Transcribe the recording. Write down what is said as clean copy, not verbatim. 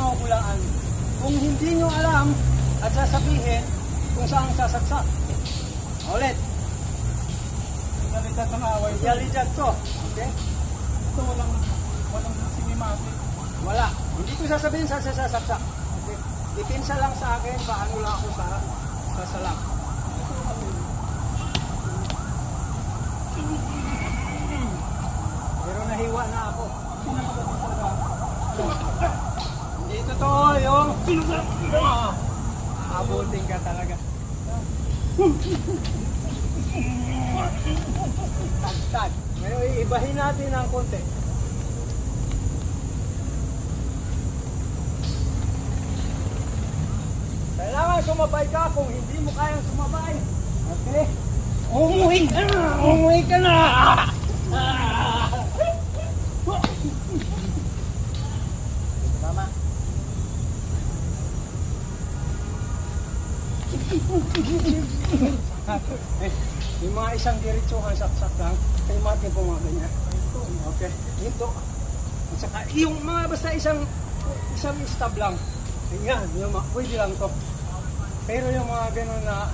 mahuhulaan kung hindi nyo alam at sasabihin kung saan sasaksak. Ulit. Realidad ng away. Realidad to. Okay? Ito walang sinimati. Wala. Hindi ko sasabihin saan sasaksak. Okay? Dipinsa lang sa akin paano lang ako sasalak. Pero nahiwa na ako. Hindi totoo yung abutin ka talaga. Tagtag. Ngayon iibahin natin ng konti. Kailangan sumabay ka kung hindi mo kayang sumabay. Okay? Umuwi ka na! Umuwi ka na! Tama. Yung mga isang diretsuhan saksak lang, kayo natin po mga ganyan. Okay? Ito. At saka yung mga basta isang stab lang. Yan, yung pwede lang to. Pero yung mga gano'n na